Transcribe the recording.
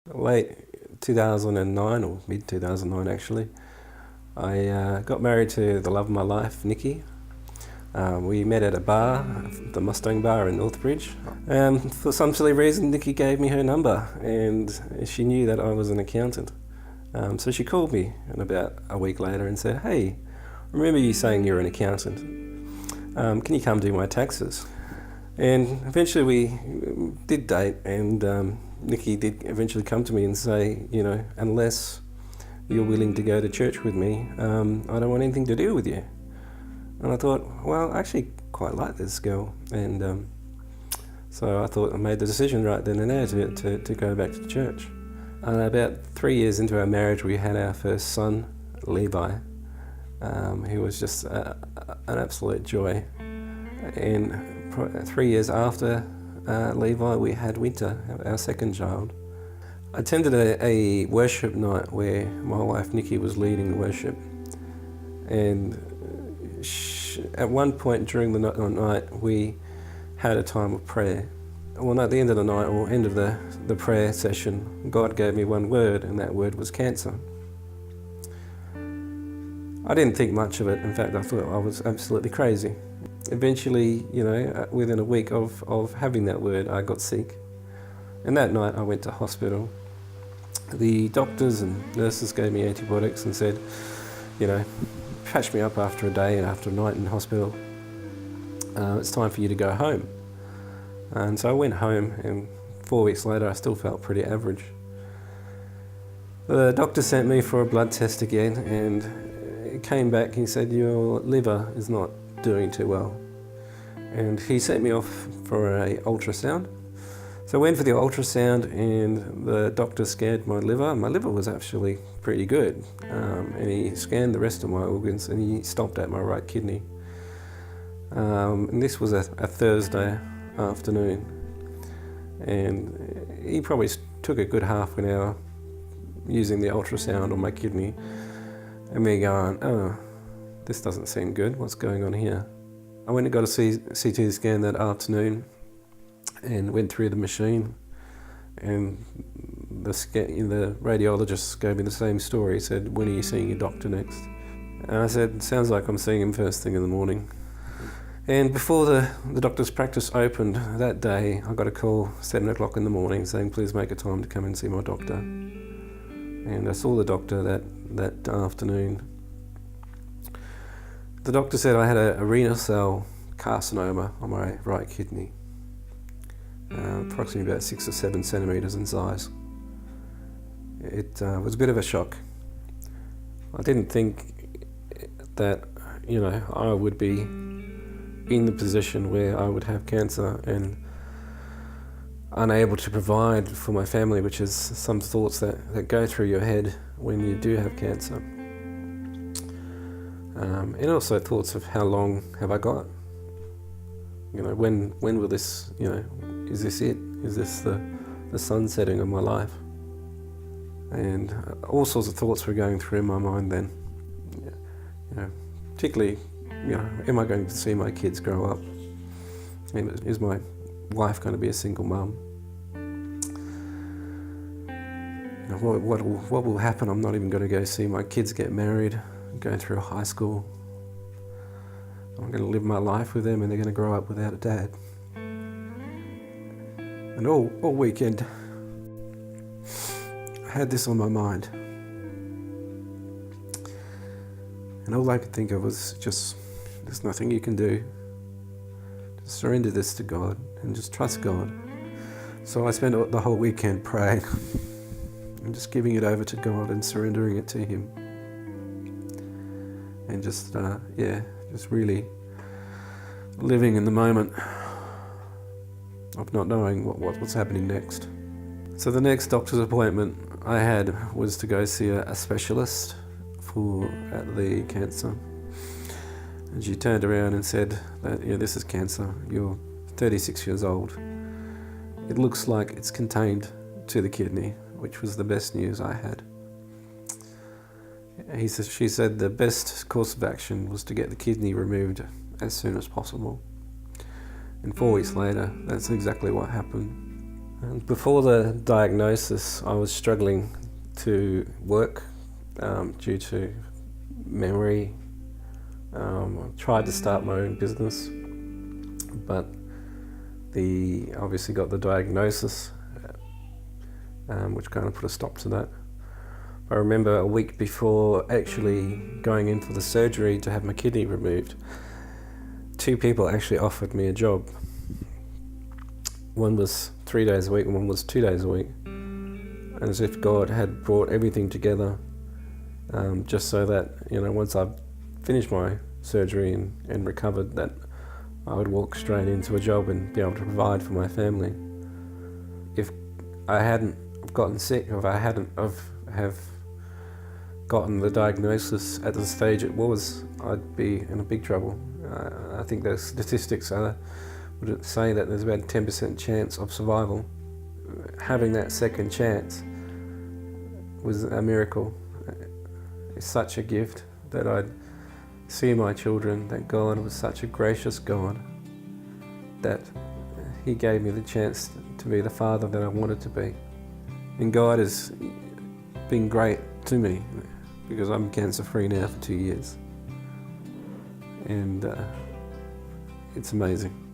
Late 2009, or mid 2009 actually, I got married to the love of my life, Nikki. We met at a bar, the Mustang Bar in Northbridge. For some silly reason, Nikki gave me her number, and she knew that I was an accountant. So she called me and about a week later and said, "Hey, remember you saying you're an accountant? Can you come do my taxes?" And eventually we did date, and Nikki did eventually come to me and say, unless you're willing to go to church with me, I don't want anything to do with you. And I thought, well, I actually quite like this girl. And so I thought I made the decision right then and there to go back to church. And about 3 years into our marriage, we had our first son, Levi. He was just an absolute joy. And 3 years after Levi, we had Winter, our second child. I attended a worship night where my wife Nikki was leading the worship, and at one point during the night we had a time of prayer. Well, at the end of the night, or end of the prayer session, God gave me one word, and that word was cancer. I didn't think much of it. In fact, I thought I was absolutely crazy. Eventually, within a week of having that word, I got sick. And that night I went to hospital. The doctors and nurses gave me antibiotics and said, patch me up after a day and after a night in hospital. It's time for you to go home. And so I went home, and 4 weeks later I still felt pretty average. The doctor sent me for a blood test again, and it came back. He said, your liver is not doing too well. And he sent me off for an ultrasound. So I went for the ultrasound, and the doctor scanned my liver. My liver was actually pretty good. And he scanned the rest of my organs, and he stopped at my right kidney. And this was a Thursday afternoon. And he probably took a good half an hour using the ultrasound on my kidney, and me going, oh, this doesn't seem good. What's going on here? I went and got a CT scan that afternoon and went through the machine, and the radiologist gave me the same story. He said, when are you seeing your doctor next? And I said, sounds like I'm seeing him first thing in the morning. And before the doctor's practice opened that day, I got a call 7 o'clock in the morning saying, please make a time to come and see my doctor. And I saw the doctor that afternoon. The doctor said I had a renal cell carcinoma on my right kidney, approximately about 6 or 7 centimetres in size. It was a bit of a shock. I didn't think that, I would be in the position where I would have cancer and unable to provide for my family, which is some thoughts that go through your head when you do have cancer. And also thoughts of how long have I got? When will this, is this it? Is this the sun setting of my life? And all sorts of thoughts were going through my mind then. Particularly, am I going to see my kids grow up? And is my wife going to be a single mum? What will happen? I'm not even going to go see my kids get married, going through high school. I'm going to live my life with them, and they're going to grow up without a dad. And all weekend, I had this on my mind. And all I could think of was just, there's nothing you can do. Just surrender this to God and just trust God. So I spent the whole weekend praying and just giving it over to God and surrendering it to Him. And just really living in the moment of not knowing what's happening next. So the next doctor's appointment I had was to go see a specialist at the cancer. And she turned around and said that, this is cancer. You're 36 years old. It looks like it's contained to the kidney, which was the best news I had. She said the best course of action was to get the kidney removed as soon as possible. And 4 weeks later, that's exactly what happened. And before the diagnosis, I was struggling to work due to memory. I tried to start my own business, but obviously got the diagnosis, which kind of put a stop to that. I remember a week before actually going in for the surgery to have my kidney removed, 2 people actually offered me a job. One was 3 days a week and one was 2 days a week. And as if God had brought everything together, just so that, once I finished my surgery and recovered, that I would walk straight into a job and be able to provide for my family. If I hadn't gotten sick, or if I hadn't have gotten the diagnosis at the stage it was, I'd be in a big trouble. I think the statistics would say that there's about a 10% chance of survival. Having that second chance was a miracle. It's such a gift that I'd see my children, that God was such a gracious God, that He gave me the chance to be the father that I wanted to be. And God has been great to me, because I'm cancer-free now for 2 years. And it's amazing.